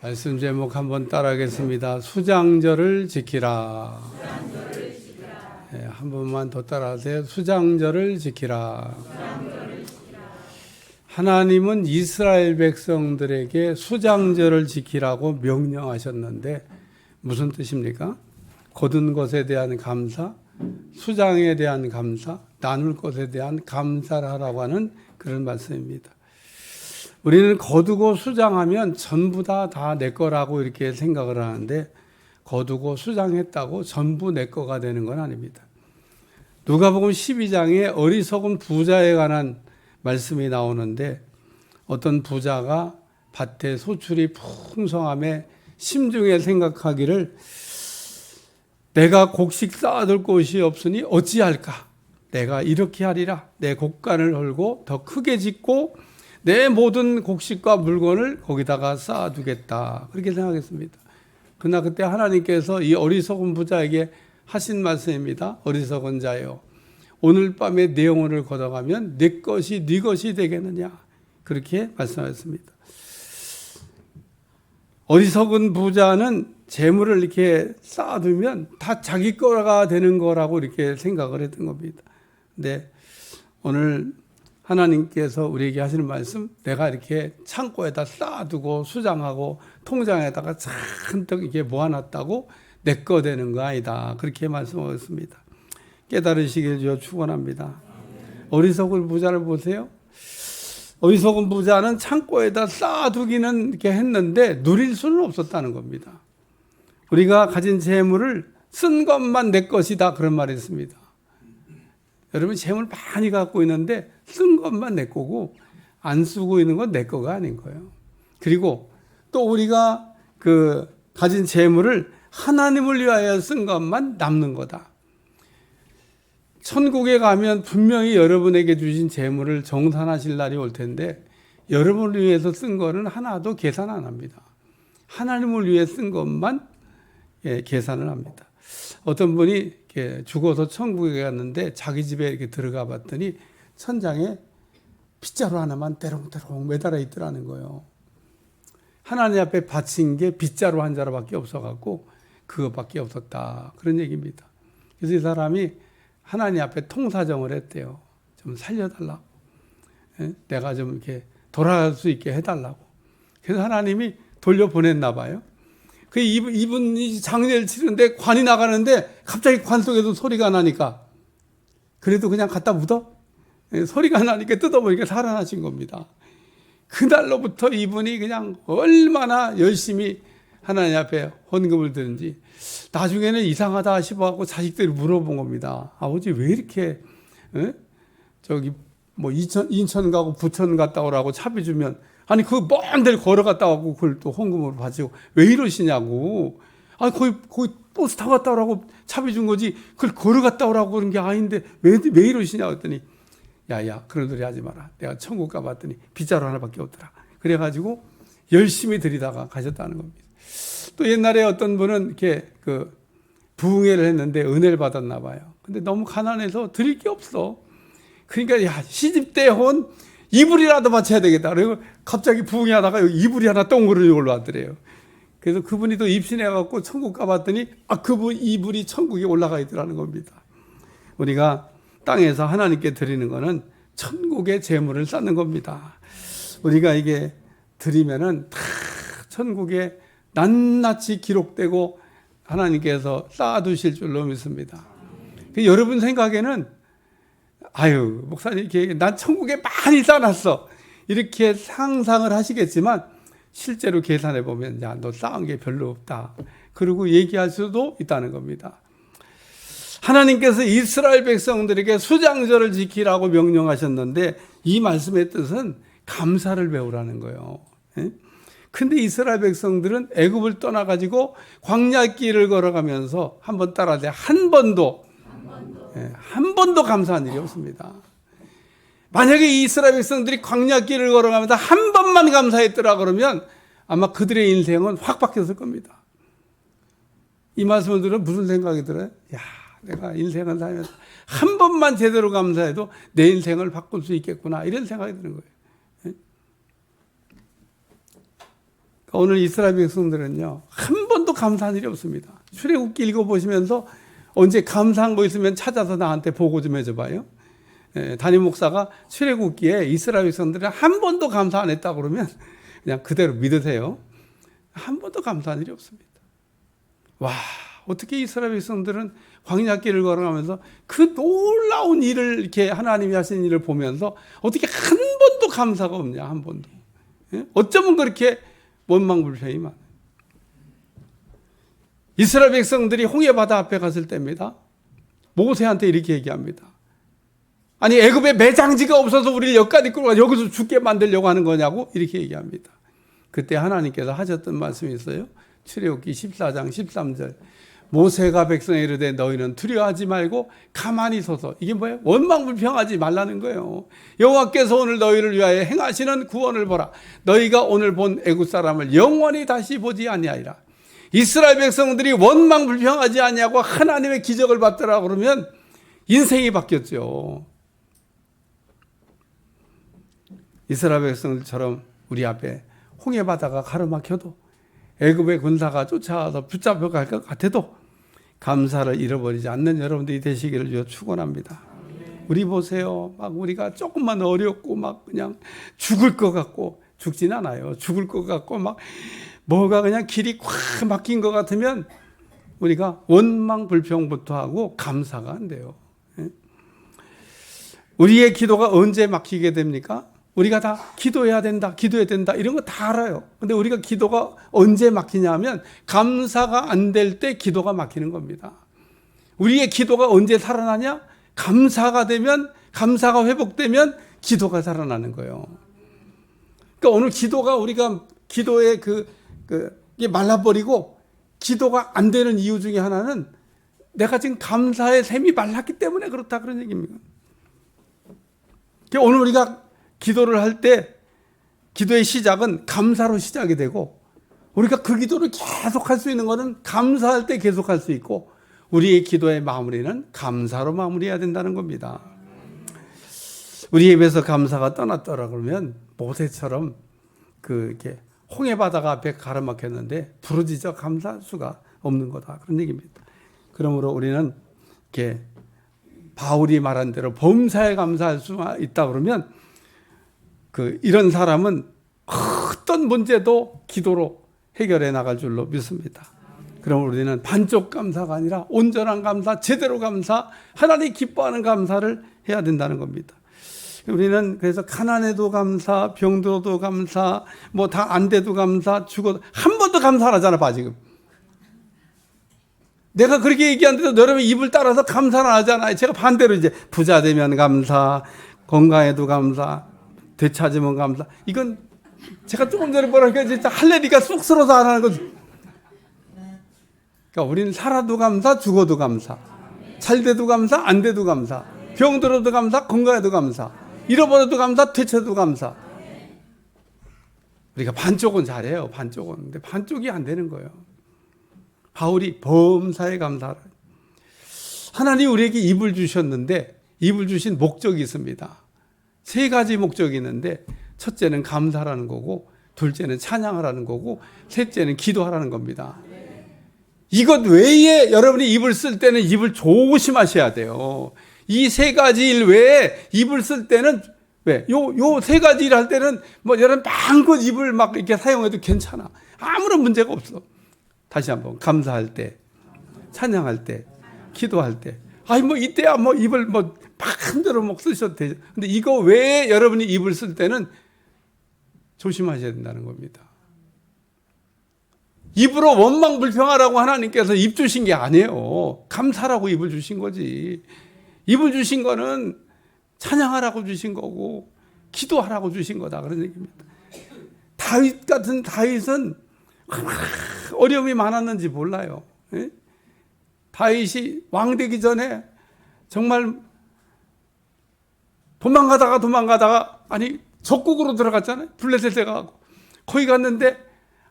말씀 제목 한번 따라하겠습니다. 수장절을 지키라. 네, 한 번만 더 따라하세요. 수장절을 지키라. 하나님은 이스라엘 백성들에게 수장절을 지키라고 명령하셨는데 무슨 뜻입니까? 거둔 것에 대한 감사, 수장에 대한 감사, 나눌 것에 대한 감사를 하라고 하는 그런 말씀입니다. 우리는 거두고 수장하면 전부 다 내 거라고 이렇게 생각을 하는데 거두고 수장했다고 전부 내 거가 되는 건 아닙니다. 누가복음 12장에 어리석은 부자에 관한 말씀이 나오는데 어떤 부자가 밭에 소출이 풍성함에 심중에 생각하기를 내가 곡식 쌓아둘 곳이 없으니 어찌할까? 내가 이렇게 하리라. 내 곡간을 헐고 더 크게 짓고 내 모든 곡식과 물건을 거기다가 쌓아두겠다. 그렇게 생각했습니다. 그러나 그때 하나님께서 이 어리석은 부자에게 하신 말씀입니다. 어리석은 자여, 오늘 밤에 내 영혼을 걷어가면 내 것이 네 것이 되겠느냐. 그렇게 말씀하셨습니다. 어리석은 부자는 재물을 이렇게 쌓아두면 다 자기 거가 되는 거라고 이렇게 생각을 했던 겁니다. 근데 오늘 하나님께서 우리에게 하시는 말씀, 내가 이렇게 창고에다 쌓아두고 수장하고 통장에다가 잔뜩 이렇게 모아놨다고 내 거 되는 거 아니다. 그렇게 말씀하셨습니다. 깨달으시길 저 축원합니다. 어리석은 부자를 보세요. 어리석은 부자는 창고에다 쌓아두기는 이렇게 했는데 누릴 수는 없었다는 겁니다. 우리가 가진 재물을 쓴 것만 내 것이다. 그런 말이 있습니다. 여러분 재물 많이 갖고 있는데 쓴 것만 내 거고 안 쓰고 있는 건 내 거가 아닌 거예요. 그리고 또 우리가 그 가진 재물을 하나님을 위하여 쓴 것만 남는 거다. 천국에 가면 분명히 여러분에게 주신 재물을 정산하실 날이 올 텐데 여러분을 위해서 쓴 거는 하나도 계산 안 합니다. 하나님을 위해 쓴 것만 계산을 합니다. 어떤 분이 이렇게 죽어서 천국에 갔는데 자기 집에 이렇게 들어가 봤더니 천장에 빗자루 하나만 때롱때롱 매달아 있더라는 거예요. 하나님 앞에 바친 게 빗자루 한 자루밖에 없어갖고 그것밖에 없었다. 그런 얘기입니다. 그래서 이 사람이 하나님 앞에 통사정을 했대요. 좀 살려달라고. 내가 좀 이렇게 돌아갈 수 있게 해달라고. 그래서 하나님이 돌려보냈나 봐요. 그 이분이 장례를 치르는데 관이 나가는데 갑자기 관 속에서 소리가 나니까 그래도 그냥 갖다 묻어? 소리가 나니까 뜯어보니까 살아나신 겁니다. 그날로부터 이분이 그냥 얼마나 열심히 하나님 앞에 헌금을 드는지 나중에는 이상하다 싶어갖고 자식들이 물어본 겁니다. 아버지 왜 이렇게 저기 뭐 인천 가고 부천 갔다 오라고 차비 주면 아니 그 먼 데를 걸어갔다 오고 그걸 또 헌금으로 바치고 왜 이러시냐고. 아 거기 버스 타고 갔다 오라고 차비 준 거지 그걸 걸어갔다 오라고 그런 게 아닌데 왜 이러시냐고 했더니 야야 그런 소리 하지 마라. 내가 천국 가봤더니 빗자루 하나밖에 없더라. 그래가지고 열심히 드리다가 가셨다는 겁니다. 또 옛날에 어떤 분은 이렇게 그 부흥회를 했는데 은혜를 받았나 봐요. 근데 너무 가난해서 드릴 게 없어. 그러니까 야 시집 때 혼 이불이라도 바쳐야 되겠다. 그리고 갑자기 부흥회 하다가 여기 이불이 하나 똥그러니 올라왔더래요. 그래서 그분이 또 입신해갖고 천국 가봤더니 그분 이불이 천국에 올라가 있더라는 겁니다. 우리가 땅에서 하나님께 드리는 거는 천국의 재물을 쌓는 겁니다. 우리가 이게 드리면은 다 천국에 낱낱이 기록되고 하나님께서 쌓아두실 줄로 믿습니다. 여러분 생각에는 아유 목사님 이렇게 난 천국에 많이 쌓아놨어 이렇게 상상을 하시겠지만 실제로 계산해 보면 야 너 쌓은 게 별로 없다. 그리고 얘기할 수도 있다는 겁니다. 하나님께서 이스라엘 백성들에게 수장절을 지키라고 명령하셨는데 이 말씀의 뜻은 감사를 배우라는 거예요. 근데 이스라엘 백성들은 애굽을 떠나가지고 광야길을 걸어가면서 한번 따라하세요. 한 번도 감사한 일이 없습니다. 만약에 이스라엘 백성들이 광야길을 걸어가면서 한 번만 감사했더라 그러면 아마 그들의 인생은 확 바뀌었을 겁니다. 이 말씀을 들으면 무슨 생각이 들어요? 야, 내가 인생을 살면서 한 번만 제대로 감사해도 내 인생을 바꿀 수 있겠구나 이런 생각이 드는 거예요. 오늘 이스라엘 백성들은요, 한 번도 감사한 일이 없습니다. 출애굽기 읽어보시면서 언제 감사한 거 있으면 찾아서 나한테 보고 좀 해줘봐요. 담임 목사가 출애굽기에 이스라엘 백성들은 한 번도 감사 안 했다 그러면 그냥 그대로 믿으세요. 한 번도 감사한 일이 없습니다. 와, 어떻게 이스라엘 백성들은 광야길을 걸어가면서 그 놀라운 일을 이렇게 하나님이 하신 일을 보면서 어떻게 한 번도 감사가 없냐, 한 번도. 어쩌면 그렇게 원망불평이 많아요. 이스라엘 백성들이 홍해바다 앞에 갔을 때입니다. 모세한테 이렇게 얘기합니다. 아니, 애굽에 매장지가 없어서 우리를 여기까지 끌고 와 여기서 죽게 만들려고 하는 거냐고 이렇게 얘기합니다. 그때 하나님께서 하셨던 말씀이 있어요. 출애굽기 14장 13절. 모세가 백성에 이르되 너희는 두려워하지 말고 가만히 서서, 이게 뭐예요? 원망불평하지 말라는 거예요. 여호와께서 오늘 너희를 위하여 행하시는 구원을 보라. 너희가 오늘 본 애굽 사람을 영원히 다시 보지 아니하리라. 이스라엘 백성들이 원망불평하지 아니하고 하나님의 기적을 받더라 그러면 인생이 바뀌었죠. 이스라엘 백성들처럼 우리 앞에 홍해바다가 가로막혀도 애굽의 군사가 쫓아와서 붙잡혀갈 것 같아도 감사를 잃어버리지 않는 여러분들이 되시기를 주여 축원합니다. 우리 보세요. 막 우리가 조금만 어렵고 막 그냥 죽을 것 같고, 죽진 않아요. 죽을 것 같고 막 뭐가 그냥 길이 꽉 막힌 것 같으면 우리가 원망불평부터 하고 감사가 안 돼요. 우리의 기도가 언제 막히게 됩니까? 우리가 다 기도해야 된다, 기도해야 된다, 이런 거 다 알아요. 근데 우리가 기도가 언제 막히냐 하면 감사가 안 될 때 기도가 막히는 겁니다. 우리의 기도가 언제 살아나냐? 감사가 되면, 감사가 회복되면 기도가 살아나는 거예요. 그러니까 오늘 기도가 우리가 기도의 이게 말라버리고 기도가 안 되는 이유 중에 하나는 내가 지금 감사의 샘이 말랐기 때문에 그렇다, 그런 얘기입니다. 그러니까 오늘 우리가 기도를 할 때 기도의 시작은 감사로 시작이 되고, 우리가 그 기도를 계속 할 수 있는 것은 감사할 때 계속 할 수 있고, 우리의 기도의 마무리는 감사로 마무리해야 된다는 겁니다. 우리 입에서 감사가 떠났더라 그러면 모세처럼 이렇게 홍해바다가 앞에 가로막혔는데 부르짖어 감사할 수가 없는 거다, 그런 얘기입니다. 그러므로 우리는 이렇게 바울이 말한 대로 범사에 감사할 수가 있다 그러면 이런 사람은 어떤 문제도 기도로 해결해 나갈 줄로 믿습니다. 그럼 우리는 반쪽 감사가 아니라 온전한 감사, 제대로 감사, 하나님 기뻐하는 감사를 해야 된다는 겁니다. 우리는 그래서 가난해도 감사, 병들어도 감사, 뭐 다 안 돼도 감사, 죽어도 한 번도 감사 안 하잖아, 봐 지금. 내가 그렇게 얘기하는데도 여러분 입을 따라서 감사를 안 하잖아요. 제가 반대로 이제 부자 되면 감사, 건강해도 감사, 되찾으면 감사. 이건 제가 조금 전에 뭐라니까 진짜 할래니까 쑥스러워서 안 하는 거죠. 그러니까 우리는 살아도 감사, 죽어도 감사, 잘 돼도 감사, 안 돼도 감사, 병들어도 감사, 건강해도 감사, 잃어버려도 감사, 되찾아도 감사. 우리가 반쪽은 잘해요, 반쪽은. 근데 반쪽이 안 되는 거예요. 바울이 범사에 감사를. 하나님 우리에게 입을 주셨는데 입을 주신 목적이 있습니다. 세 가지 목적이 있는데, 첫째는 감사라는 거고, 둘째는 찬양하라는 거고, 셋째는 기도하라는 겁니다. 이것 외에 여러분이 입을 쓸 때는 입을 조심하셔야 돼요. 이 세 가지 일 외에 입을 쓸 때는 왜? 요 세 가지 일 할 때는 뭐 여러분 마음껏 입을 막 이렇게 사용해도 괜찮아. 아무런 문제가 없어. 다시 한번 감사할 때, 찬양할 때, 기도할 때. 아니 뭐 이때야 뭐 입을 뭐 마음대로 막 쓰셔도 되죠. 근데 이거 외에 여러분이 입을 쓸 때는 조심하셔야 된다는 겁니다. 입으로 원망불평하라고 하나님께서 입 주신 게 아니에요. 감사라고 입을 주신 거지. 입을 주신 거는 찬양하라고 주신 거고 기도하라고 주신 거다, 그런 얘기입니다. 다윗 같은 다윗은 어려움이 많았는지 몰라요. 다윗이 왕 되기 전에 정말 도망가다가 아니 적국으로 들어갔잖아요. 블레셋에 가고 거기 갔는데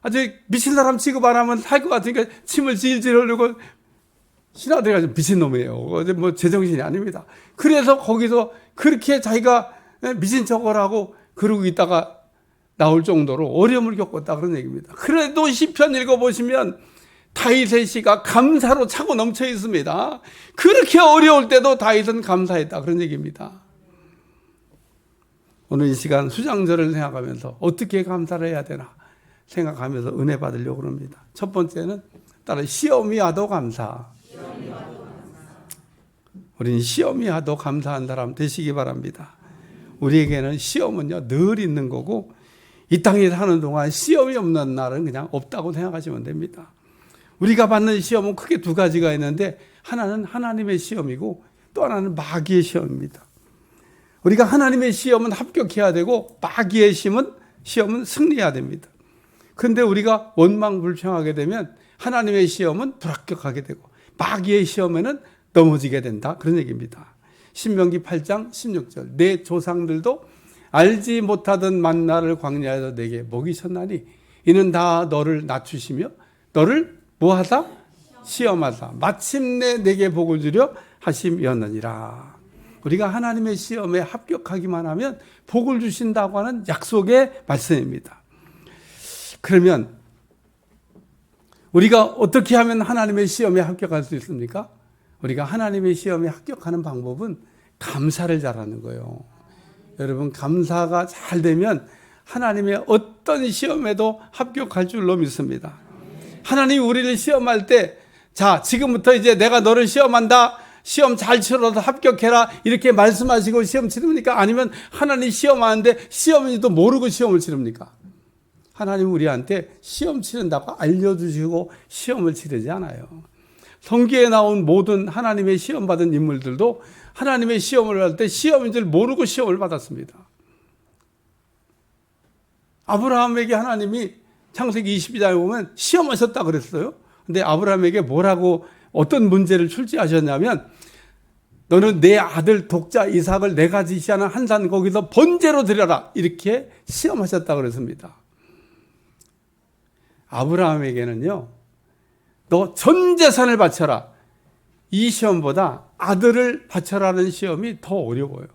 아주 미친 사람 취급 안 하면 살 것 같으니까 침을 질질 흘리고 신하들이 아주 미친놈이에요. 뭐 제정신이 아닙니다. 그래서 거기서 그렇게 자기가 미친 척을 하고 그러고 있다가 나올 정도로 어려움을 겪었다 그런 얘기입니다. 그래도 시편 읽어보시면 다윗의 시가 감사로 차고 넘쳐 있습니다. 그렇게 어려울 때도 다윗은 감사했다 그런 얘기입니다. 오늘 이 시간 수장절을 생각하면서 어떻게 감사를 해야 되나 생각하면서 은혜 받으려고 합니다. 첫 번째는 따라 시험이 와도 감사. 우리는 시험이 와도 감사한 사람 되시기 바랍니다. 우리에게는 시험은요 늘 있는 거고 이 땅에 사는 동안 시험이 없는 날은 그냥 없다고 생각하시면 됩니다. 우리가 받는 시험은 크게 두 가지가 있는데 하나는 하나님의 시험이고 또 하나는 마귀의 시험입니다. 우리가 하나님의 시험은 합격해야 되고 마귀의 시험은 승리해야 됩니다. 그런데 우리가 원망불평하게 되면 하나님의 시험은 불합격하게 되고 마귀의 시험에는 넘어지게 된다 그런 얘기입니다. 신명기 8장 16절 내 조상들도 알지 못하던 만나를 광야에서 내게 먹이셨나니 이는 다 너를 낮추시며 너를 뭐하사? 시험하사 마침내 내게 복을 주려 하심이었느니라. 우리가 하나님의 시험에 합격하기만 하면 복을 주신다고 하는 약속의 말씀입니다. 그러면 우리가 어떻게 하면 하나님의 시험에 합격할 수 있습니까? 우리가 하나님의 시험에 합격하는 방법은 감사를 잘하는 거예요. 여러분 감사가 잘 되면 하나님의 어떤 시험에도 합격할 줄로 믿습니다. 하나님이 우리를 시험할 때 자 지금부터 이제 내가 너를 시험한다. 시험 잘 치러서 합격해라 이렇게 말씀하시고 시험 치릅니까? 아니면 하나님 시험하는데 시험인지도 모르고 시험을 치릅니까? 하나님 우리한테 시험 치른다고 알려주시고 시험을 치르지 않아요. 성경에 나온 모든 하나님의 시험 받은 인물들도 하나님의 시험을 할 때 시험인 줄 모르고 시험을 받았습니다. 아브라함에게 하나님이 창세기 22장에 보면 시험하셨다 그랬어요. 근데 아브라함에게 뭐라고 어떤 문제를 출제하셨냐면 너는 내 아들 독자 이삭을 내가 지시하는 한 산 거기서 번제로 드려라 이렇게 시험하셨다 그랬습니다. 아브라함에게는요 너 전 재산을 바쳐라 이 시험보다 아들을 바쳐라는 시험이 더 어려워요.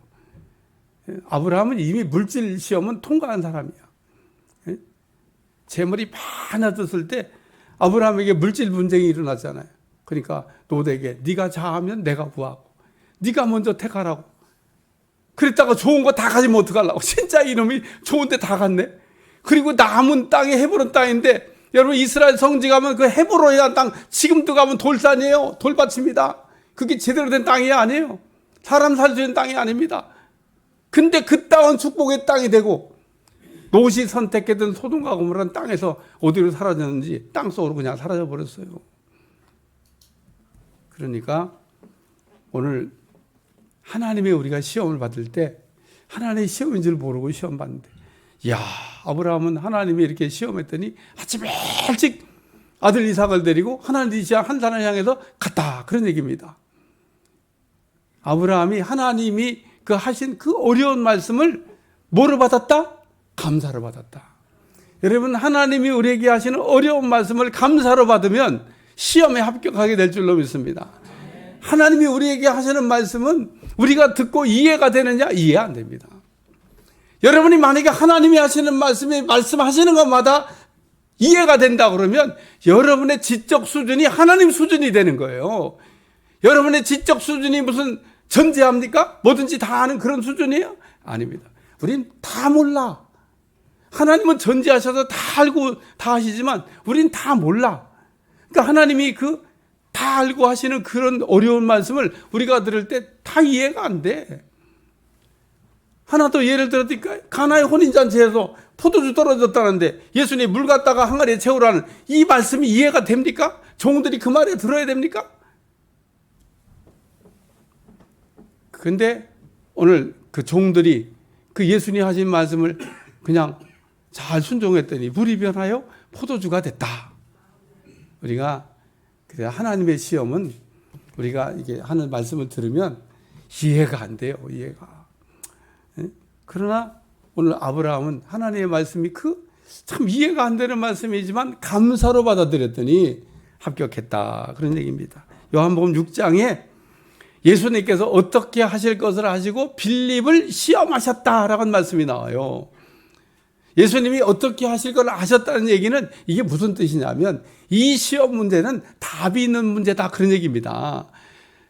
아브라함은 이미 물질 시험은 통과한 사람이야. 재물이 많아졌을 때 아브라함에게 물질 분쟁이 일어났잖아요. 그러니까 롯에게 네가 자하면 내가 구하고 네가 먼저 택하라고. 그랬다가 좋은 거 다 가지면 어떡하려고. 진짜 이놈이 좋은 데 다 갔네. 그리고 남은 땅이 헤브론 땅인데 여러분 이스라엘 성지 가면 그 헤브론이라는 땅 지금도 가면 돌산이에요. 돌밭입니다. 그게 제대로 된 땅이 아니에요. 사람 살 수 있는 땅이 아닙니다. 근데 그 땅은 축복의 땅이 되고 롯이 선택했던 소돔과 고모라는 땅에서 어디로 사라졌는지 땅속으로 그냥 사라져 버렸어요. 그러니까 오늘 하나님의 우리가 시험을 받을 때 하나님의 시험인 줄 모르고 시험 받는데 이야 아브라함은 하나님이 이렇게 시험했더니 아침에 일찍 아들 이삭을 데리고 하나님 지시한 한 산을 향해서 갔다 그런 얘기입니다. 아브라함이 하나님이 그 하신 그 어려운 말씀을 뭐로 받았다? 감사로 받았다. 여러분 하나님이 우리에게 하시는 어려운 말씀을 감사로 받으면 시험에 합격하게 될 줄로 믿습니다. 하나님이 우리에게 하시는 말씀은 우리가 듣고 이해가 되느냐? 이해 안 됩니다. 여러분이 만약에 하나님이 하시는 말씀이 말씀하시는 것마다 이해가 된다 그러면 여러분의 지적 수준이 하나님 수준이 되는 거예요. 여러분의 지적 수준이 무슨 전제합니까? 뭐든지 다 아는 그런 수준이에요? 아닙니다. 우린 다 몰라. 하나님은 전제하셔서 다 알고 다 하시지만 우린 다 몰라. 그러니까 하나님이 그 다 알고 하시는 그런 어려운 말씀을 우리가 들을 때 다 이해가 안 돼. 하나 더 예를 들었으니까 가나의 혼인잔치에서 포도주 떨어졌다는데 예수님 물 갖다가 항아리에 채우라는 이 말씀이 이해가 됩니까? 종들이 그 말에 들어야 됩니까? 근데 오늘 그 종들이 그 예수님 하신 말씀을 그냥 잘 순종했더니 물이 변하여 포도주가 됐다. 우리가 하나님의 시험은 우리가 이게 하는 말씀을 들으면 이해가 안 돼요. 이해가. 그러나 오늘 아브라함은 하나님의 말씀이 참 이해가 안 되는 말씀이지만 감사로 받아들였더니 합격했다. 그런 얘기입니다. 요한복음 6장에 예수님께서 어떻게 하실 것을 하시고 빌립을 시험하셨다라는 말씀이 나와요. 예수님이 어떻게 하실 걸 아셨다는 얘기는 이게 무슨 뜻이냐면 이 시험 문제는 답이 있는 문제다 그런 얘기입니다.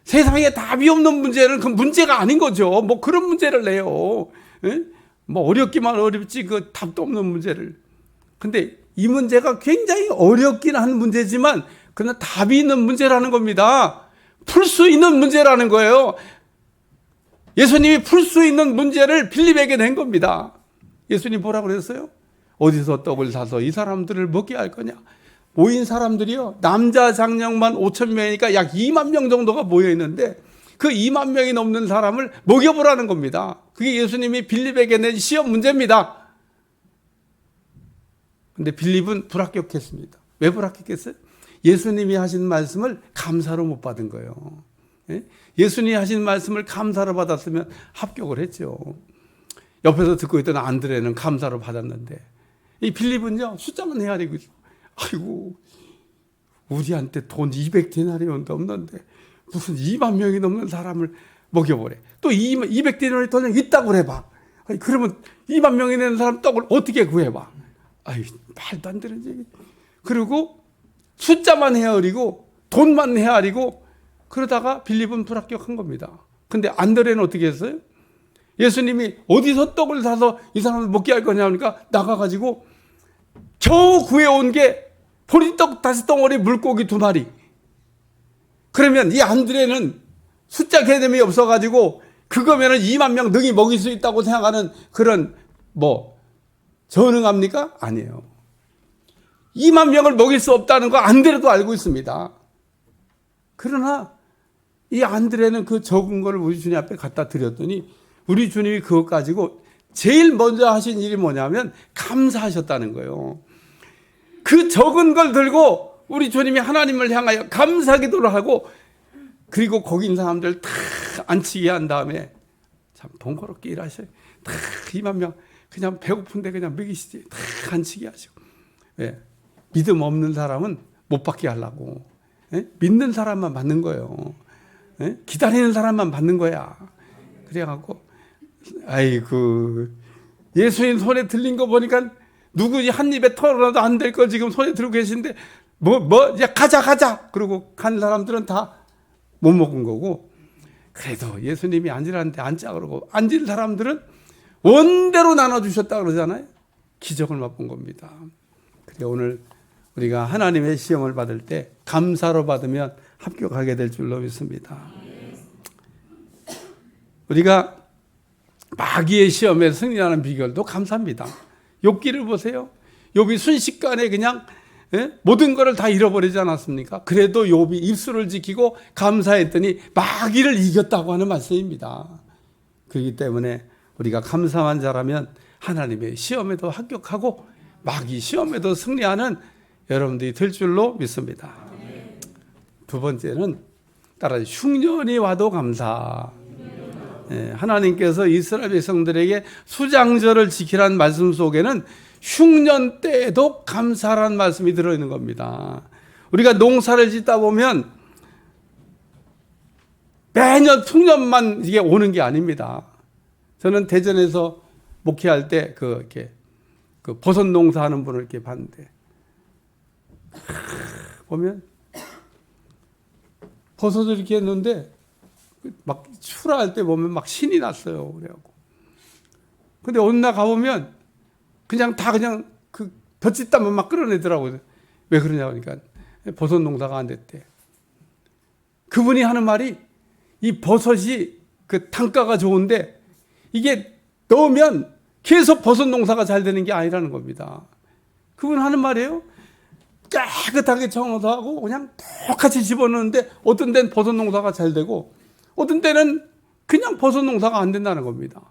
세상에 답이 없는 문제는 그 문제가 아닌 거죠. 뭐 그런 문제를 내요. 예? 뭐 어렵기만 어렵지 그 답도 없는 문제를. 근데 이 문제가 굉장히 어렵긴 한 문제지만 그러나 답이 있는 문제라는 겁니다. 풀 수 있는 문제라는 거예요. 예수님이 풀 수 있는 문제를 빌립에게 낸 겁니다. 예수님 뭐라고 그랬어요? 어디서 떡을 사서 이 사람들을 먹게 할 거냐? 모인 사람들이요. 남자 장령만 5천 명이니까 약 2만 명 정도가 모여 있는데 그 2만 명이 넘는 사람을 먹여보라는 겁니다. 그게 예수님이 빌립에게 낸 시험 문제입니다. 근데 빌립은 불합격했습니다. 왜 불합격했어요? 예수님이 하신 말씀을 감사로 못 받은 거예요. 예수님이 하신 말씀을 감사로 받았으면 합격을 했죠. 옆에서 듣고 있던 안드레는 감사로 받았는데 이 빌립은요 숫자만 헤아리고 있어. 아이고 우리한테 돈 200데나리온도 없는데 무슨 2만 명이 넘는 사람을 먹여보래. 또 200데나리온 돈 있다고 해봐. 아니, 그러면 2만 명이 되는 사람 떡을 어떻게 구해봐. 아이 말도 안 되는 얘기. 그리고 숫자만 헤아리고 돈만 헤아리고 그러다가 빌립은 불합격한 겁니다. 근데 안드레는 어떻게 했어요? 예수님이 어디서 떡을 사서 이 사람을 먹게 할 거냐 하니까 나가가지고 겨우 구해온 게 보리떡 5덩어리 물고기 2마리. 그러면 이 안드레는 숫자 개념이 없어가지고 그거면은 2만 명 능히 먹일 수 있다고 생각하는 그런 전능합니까? 아니에요. 2만 명을 먹일 수 없다는 거 안드레도 알고 있습니다. 그러나 이 안드레는 그 적은 걸 우리 주님 앞에 갖다 드렸더니 우리 주님이 그것 가지고 제일 먼저 하신 일이 뭐냐면 감사하셨다는 거예요. 그 적은 걸 들고 우리 주님이 하나님을 향하여 감사 기도를 하고 그리고 거기 있는 사람들 다 앉히게 한 다음에 참 번거롭게 일하셔요. 다 2만 명 그냥 배고픈데 그냥 먹이시지. 다 앉히게 하시고. 예. 믿음 없는 사람은 못 받게 하려고. 예? 믿는 사람만 받는 거예요. 예? 기다리는 사람만 받는 거야. 그래갖고 아이고 예수님 손에 들린 거 보니까 누구지 한 입에 털어놔도 안 될 걸 지금 손에 들고 계신데 야 가자 그러고 간 사람들은 다 못 먹은 거고 그래도 예수님이 앉으라는데 앉자 그러고 앉은 사람들은 원대로 나눠주셨다 그러잖아요. 기적을 맛본 겁니다. 그래 오늘 우리가 하나님의 시험을 받을 때 감사로 받으면 합격하게 될 줄로 믿습니다. 우리가 마귀의 시험에 승리하는 비결도 감사합니다. 욥기를 보세요. 욥이 순식간에 그냥 모든 것을 다 잃어버리지 않았습니까? 그래도 욥이 입술을 지키고 감사했더니 마귀를 이겼다고 하는 말씀입니다. 그렇기 때문에 우리가 감사한 자라면 하나님의 시험에도 합격하고 마귀 시험에도 승리하는 여러분들이 될 줄로 믿습니다. 두 번째는 따라 흉년이 와도 감사. 하나님께서 이스라엘 백성들에게 수장절을 지키라는 말씀 속에는 흉년 때에도 감사라는 말씀이 들어있는 겁니다. 우리가 농사를 짓다 보면 매년 풍년만 이게 오는 게 아닙니다. 저는 대전에서 목회할 때 이렇게 버섯 농사하는 분을 이렇게 봤는데 보면 버섯을 이렇게 했는데 막 출하할 때 보면 막 신이 났어요. 그래갖고 근데 어느 날 가보면 그냥 그 볕짓땀을 막 끌어내더라고요. 왜 그러냐 하니까 버섯 농사가 안 됐대. 그분이 하는 말이 이 버섯이 그 단가가 좋은데 이게 넣으면 계속 버섯 농사가 잘 되는 게 아니라는 겁니다. 그분 하는 말이에요. 깨끗하게 청소하고 그냥 똑같이 집어넣는데 어떤 데는 버섯 농사가 잘 되고 어떤 때는 그냥 버섯 농사가 안 된다는 겁니다.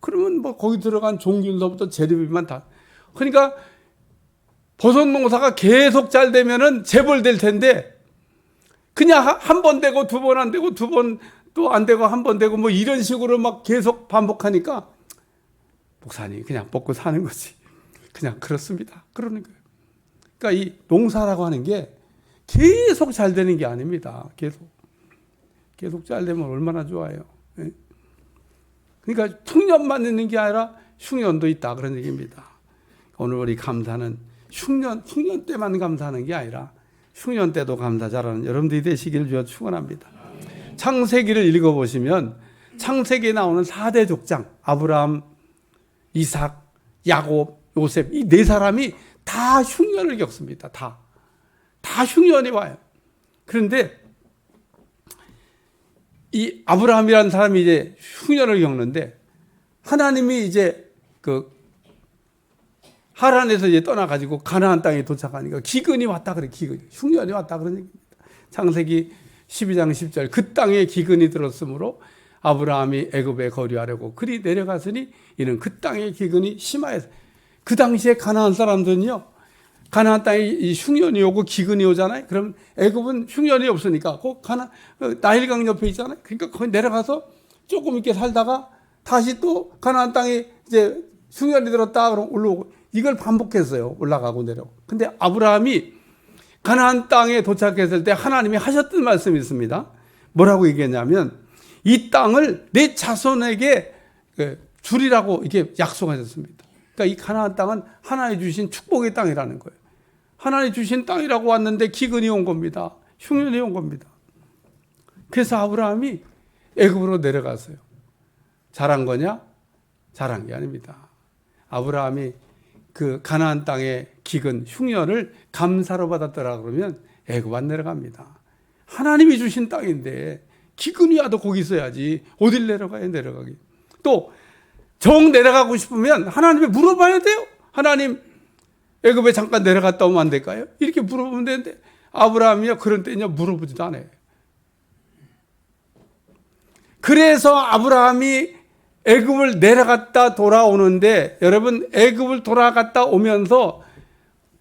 그러면 뭐 거기 들어간 종균서부터 재료비만 다. 그러니까 버섯 농사가 계속 잘 되면은 재벌될 텐데 그냥 한 번 되고 두 번 안 되고 두 번 또 안 되고 한 번 되고 뭐 이런 식으로 막 계속 반복하니까 목사님 그냥 먹고 사는 거지. 그냥 그렇습니다. 그러는 거예요. 그러니까 이 농사라고 하는 게 계속 잘 되는 게 아닙니다. 계속 잘 되면 얼마나 좋아요. 그러니까 풍년만 있는 게 아니라 흉년도 있다 그런 얘기입니다. 오늘 우리 감사는 흉년 때만 감사하는 게 아니라 흉년 때도 감사 잘하는 여러분들이 되시기를 주여 축원합니다. 창세기를 읽어보시면 창세기에 나오는 4대 족장 아브라함, 이삭, 야곱, 요셉 이 네 사람이 다 흉년을 겪습니다. 다 흉년이 와요. 그런데 이 아브라함이라는 사람이 이제 흉년을 겪는데 하나님이 이제 그 하란에서 이제 떠나가지고 가나안 땅에 도착하니까 기근이 왔다 그래. 흉년이 왔다 그런 얘기입니다. 창세기 12장 10절 그 땅에 기근이 들었으므로 아브라함이 애굽에 거류하려고 그리 내려갔으니 이는 그 땅에 기근이 심하여서 그 당시에 가나안 사람들은요 가나안 땅에 이 흉년이 오고 기근이 오잖아요. 그럼 애굽은 흉년이 없으니까 그 나일강 옆에 있잖아요. 그러니까 거기 내려가서 조금 이렇게 살다가 다시 또 가나안 땅에 이제 흉년이 들었다 그럼 올라오고 이걸 반복했어요. 올라가고 내려오고. 근데 아브라함이 가나안 땅에 도착했을 때 하나님이 하셨던 말씀이 있습니다. 뭐라고 얘기했냐면 이 땅을 내 자손에게 주리라고 이렇게 약속하셨습니다. 그러니까 이 가나안 땅은 하나님 주신 축복의 땅이라는 거예요. 하나님 주신 땅이라고 왔는데 기근이 온 겁니다. 흉년이 온 겁니다. 그래서 아브라함이 애굽으로 내려갔어요. 잘한 거냐? 잘한 게 아닙니다. 아브라함이 그 가나안 땅의 기근, 흉년을 감사로 받았더라 그러면 애굽 안 내려갑니다. 하나님이 주신 땅인데 기근이 와도 거기 있어야지. 어딜 내려가요? 내려가기. 또 정 내려가고 싶으면 하나님께 물어봐야 돼요. 하나님 애굽에 잠깐 내려갔다 오면 안 될까요? 이렇게 물어보면 되는데 아브라함이요 그런 때냐 물어보지도 않아요. 그래서 아브라함이 애굽을 내려갔다 돌아오는데 여러분 애굽을 돌아갔다 오면서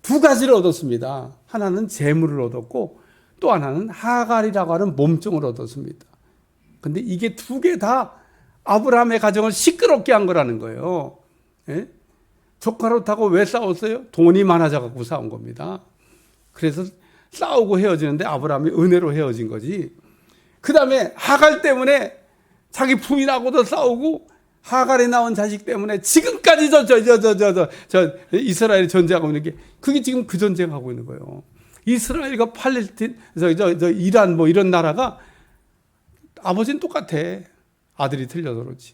두 가지를 얻었습니다. 하나는 재물을 얻었고 또 하나는 하갈이라고 하는 몸종을 얻었습니다. 근데 이게 두 개 다 아브라함의 가정을 시끄럽게 한 거라는 거예요. 예? 조카로 타고 왜 싸웠어요? 돈이 많아져 갖고 싸운 겁니다. 그래서 싸우고 헤어지는데 아브라함이 은혜로 헤어진 거지. 그 다음에 하갈 때문에 자기 부인하고도 싸우고 하갈이 낳은 자식 때문에 지금까지 저 이스라엘이 전쟁하고 있는 게 그게 지금 그 전쟁하고 있는 거예요. 이스라엘과 팔레스틴, 이란 뭐 이런 나라가 아버지는 똑같아. 아들이 틀려서 그렇지.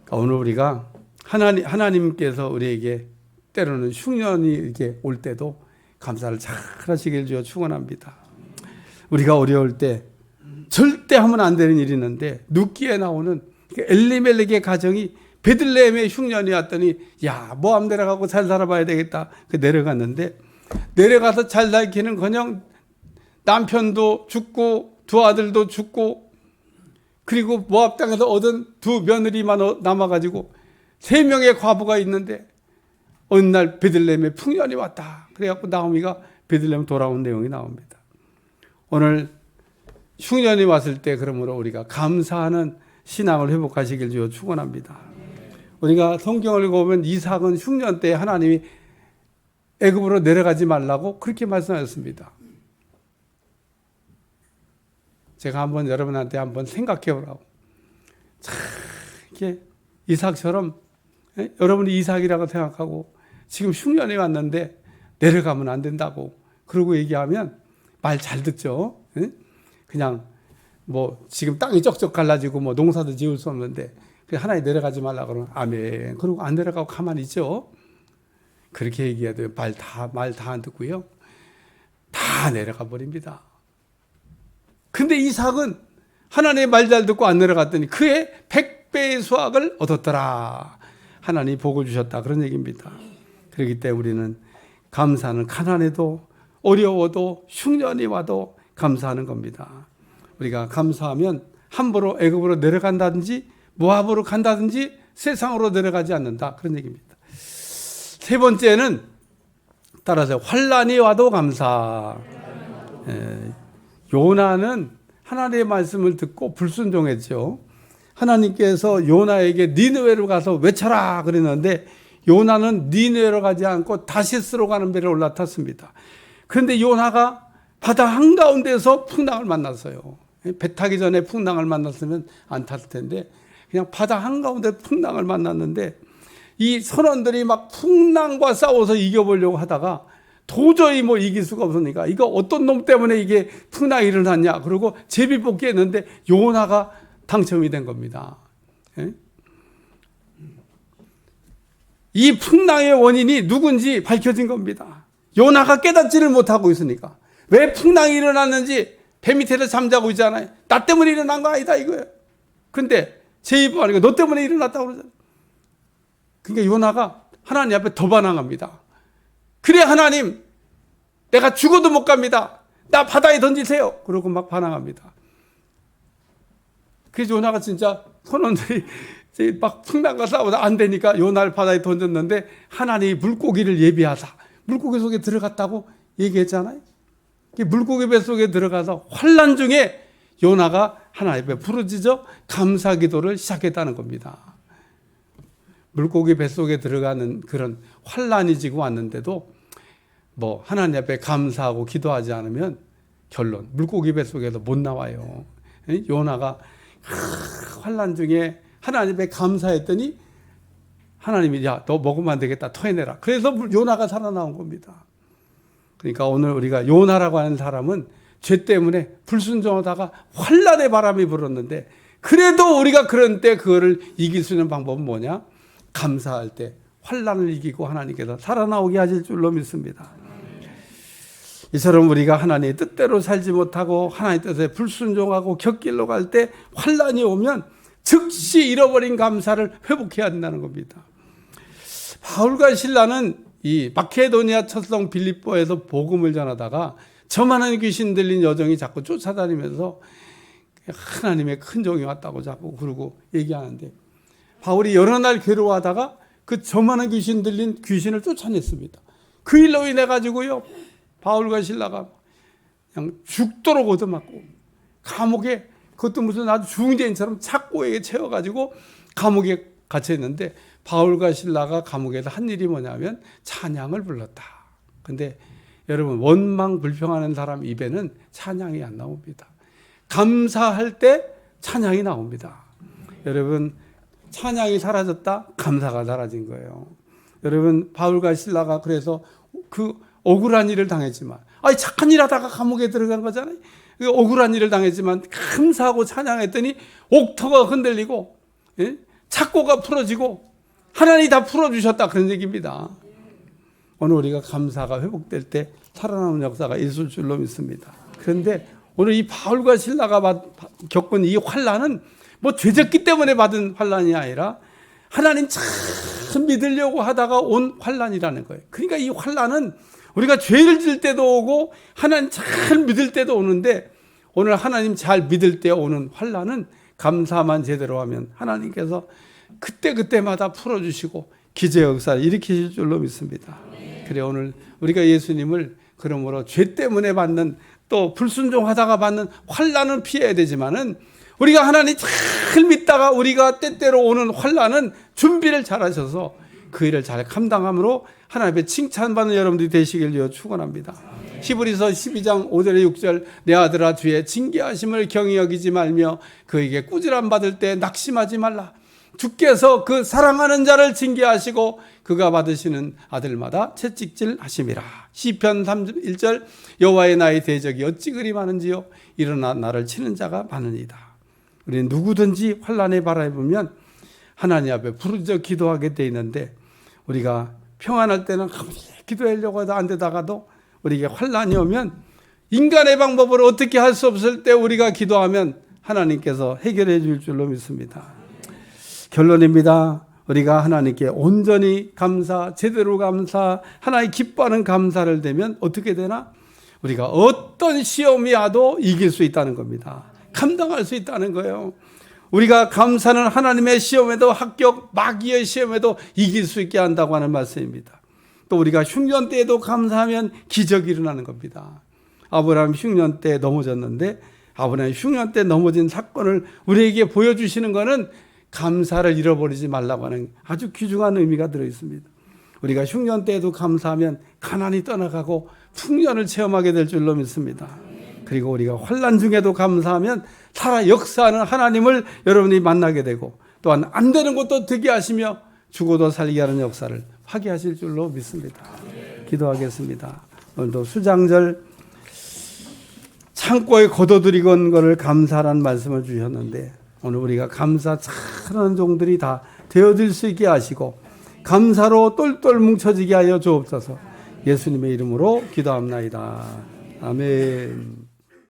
그러니까 오늘 우리가 하나님께서 우리에게 때로는 흉년이 이렇게 올 때도 감사를 잘 하시길 주여 축원합니다. 우리가 어려울 때 절대 하면 안 되는 일이 있는데 룻기에 나오는 엘리멜렉의 가정이 베들레헴에 흉년이 왔더니 야 모함 내려가고 잘 살아봐야 되겠다. 그 내려갔는데 내려가서 잘 살기는커녕 남편도 죽고 두 아들도 죽고 그리고 모압 땅에서 얻은 두 며느리만 남아가지고 3명의 과부가 있는데 어느 날 베들레헴에 풍년이 왔다. 그래갖고 나오미가 베들레헴 돌아온 내용이 나옵니다. 오늘 흉년이 왔을 때 그러므로 우리가 감사하는 신앙을 회복하시길 주여 축원합니다. 우리가 성경을 읽어보면 이삭은 흉년 때 하나님이 애굽으로 내려가지 말라고 그렇게 말씀하셨습니다. 제가 한번 여러분한테 한번 생각해 보라고. 참 이렇게 이삭처럼 여러분이 이삭이라고 생각하고 지금 흉년이 왔는데 내려가면 안 된다고 그러고 얘기하면 말 잘 듣죠. 그냥 뭐 지금 땅이 쩍쩍 갈라지고 뭐 농사도 지을 수 없는데 하나님 내려가지 말라 그러면 아멘. 그리고 안 내려가고 가만히 있죠. 그렇게 얘기해도 말 다 안 듣고요. 다 내려가 버립니다. 근데 이삭은 하나님의 말 잘 듣고 안 내려갔더니 그의 100배의 수확을 얻었더라. 하나님이 복을 주셨다. 그런 얘기입니다. 그렇기 때문에 우리는 감사는 가난해도 어려워도 흉년이 와도 감사하는 겁니다. 우리가 감사하면 함부로 애굽으로 내려간다든지 모압으로 간다든지 세상으로 내려가지 않는다. 그런 얘기입니다. 세 번째는 따라서 환난이 와도 감사. 요나는 하나님의 말씀을 듣고 불순종했죠. 하나님께서 요나에게 니느웨로 가서 외쳐라 그랬는데 요나는 니느웨로 가지 않고 다시스로 가는 배를 올라탔습니다. 그런데 요나가 바다 한가운데서 풍랑을 만났어요. 배 타기 전에 풍랑을 만났으면 안 탔을 텐데 그냥 바다 한가운데 풍랑을 만났는데 이 선원들이 막 풍랑과 싸워서 이겨보려고 하다가 도저히 뭐 이길 수가 없으니까 이거 어떤 놈 때문에 이게 풍랑이 일어났냐. 그리고 제비뽑기 했는데 요나가 당첨이 된 겁니다. 예? 이 풍랑의 원인이 누군지 밝혀진 겁니다. 요나가 깨닫지를 못하고 있으니까. 왜 풍랑이 일어났는지 배 밑에서 잠자고 있잖아요. 나 때문에 일어난 거 아니다 이거예요. 근데 제비뽑아니까 너 때문에 일어났다고 그러잖아요. 그러니까 요나가 하나님 앞에 더 반항합니다. 그래 하나님, 내가 죽어도 못 갑니다. 나 바다에 던지세요. 그러고 막 반항합니다. 그래서 요나가 진짜 선원들이 막 풍랑과 싸우다 안 되니까 요나를 바다에 던졌는데 하나님이 물고기를 예비하사 물고기 속에 들어갔다고 얘기했잖아요. 물고기 뱃속에 들어가서 환난 중에 요나가 하나님 앞에 부르짖어 감사 기도를 시작했다는 겁니다. 물고기 뱃속에 들어가는 그런 환난이 지고 왔는데도 뭐 하나님 앞에 감사하고 기도하지 않으면 결론 물고기 뱃속에서 못 나와요. 요나가 환난 중에 하나님 앞에 감사했더니 하나님이 야, 너 먹으면 안 되겠다. 토해내라. 그래서 요나가 살아나온 겁니다. 그러니까 오늘 우리가 요나라고 하는 사람은 죄 때문에 불순종하다가 환난의 바람이 불었는데 그래도 우리가 그런 때 그거를 이길 수 있는 방법은 뭐냐? 감사할 때 환난을 이기고 하나님께서 살아나오게 하실 줄로 믿습니다. 이처럼 우리가 하나님의 뜻대로 살지 못하고 하나님의 뜻에 불순종하고 곁길로 갈 때 환난이 오면 즉시 잃어버린 감사를 회복해야 된다는 겁니다. 바울과 실라는 이 마케도니아 첫 성 빌립보에서 복음을 전하다가 저만한 귀신 들린 여정이 자꾸 쫓아다니면서 하나님의 큰 종이 왔다고 자꾸 그러고 얘기하는데 바울이 여러 날 괴로워하다가 그 저만한 귀신 들린 귀신을 쫓아냈습니다. 그 일로 인해 가지고요 바울과 실라가 그냥 죽도록 얻어맞고 감옥에 그것도 무슨 아주 중대인처럼 착고에 채워가지고 감옥에 갇혀있는데 바울과 실라가 감옥에서 한 일이 뭐냐면 찬양을 불렀다. 근데 여러분 원망 불평하는 사람 입에는 찬양이 안 나옵니다. 감사할 때 찬양이 나옵니다. 여러분 찬양이 사라졌다? 감사가 사라진 거예요. 여러분 바울과 실라가 그래서 그 억울한 일을 당했지만 착한 일 하다가 감옥에 들어간 거잖아요. 억울한 일을 당했지만 감사하고 찬양했더니 옥터가 흔들리고 착고가 풀어지고 하나님이 다 풀어주셨다 그런 얘기입니다. 오늘 우리가 감사가 회복될 때 살아나는 역사가 있을 줄로 믿습니다. 그런데 오늘 이 바울과 실라가 겪은 이 환난은 뭐 죄졌기 때문에 받은 환난이 아니라 하나님 참 믿으려고 하다가 온 환난이라는 거예요. 그러니까 이 환난은 우리가 죄를 질 때도 오고 하나님 잘 믿을 때도 오는데 오늘 하나님 잘 믿을 때 오는 환난은 감사만 제대로 하면 하나님께서 그때그때마다 풀어주시고 기적 역사를 일으키실 줄로 믿습니다. 그래 오늘 우리가 예수님을 그러므로 죄 때문에 받는 또 불순종하다가 받는 환난은 피해야 되지만은 우리가 하나님 잘 믿다가 우리가 때때로 오는 환난은 준비를 잘 하셔서 그 일을 잘 감당함으로 하나님의 칭찬받는 여러분들이 되시길 위해 축원합니다. 히브리서 12장 5절에 6절 내 아들아 주의 징계하심을 경히 여기지 말며 그에게 꾸지람 받을 때 낙심하지 말라. 주께서 그 사랑하는 자를 징계하시고 그가 받으시는 아들마다 채찍질 하심이라. 시편 31절 여호와의 나의 대적이 어찌 그리 많은지요 일어나 나를 치는 자가 많으니이다. 우리는 누구든지 환난의 바람에 보면 하나님 앞에 부르짖어 기도하게 돼 있는데 우리가 평안할 때는 기도하려고 해도 안 되다가도 우리에게 환난이 오면 인간의 방법으로 어떻게 할 수 없을 때 우리가 기도하면 하나님께서 해결해 줄 줄로 믿습니다. 결론입니다. 우리가 하나님께 온전히 감사, 제대로 감사, 하나님 기뻐하는 감사를 되면 어떻게 되나? 우리가 어떤 시험이 와도 이길 수 있다는 겁니다. 감당할 수 있다는 거예요. 우리가 감사는 하나님의 시험에도 합격, 마귀의 시험에도 이길 수 있게 한다고 하는 말씀입니다. 또 우리가 흉년 때에도 감사하면 기적이 일어나는 겁니다. 아브라함 흉년 때 넘어졌는데 아브라함 흉년 때 넘어진 사건을 우리에게 보여주시는 것은 감사를 잃어버리지 말라고 하는 아주 귀중한 의미가 들어있습니다. 우리가 흉년 때에도 감사하면 가난이 떠나가고 풍년을 체험하게 될 줄로 믿습니다. 그리고 우리가 환난 중에도 감사하면 살아 역사하는 하나님을 여러분이 만나게 되고 또한 안 되는 것도 되게 하시며 죽어도 살게 하는 역사를 하게 하실 줄로 믿습니다. 기도하겠습니다. 오늘도 수장절 창고에 걷어들이건 거를 감사라는 말씀을 주셨는데 오늘 우리가 감사 잘하는 종들이 다 되어질 수 있게 하시고 감사로 똘똘 뭉쳐지게 하여 주옵소서. 예수님의 이름으로 기도합나이다. 아멘.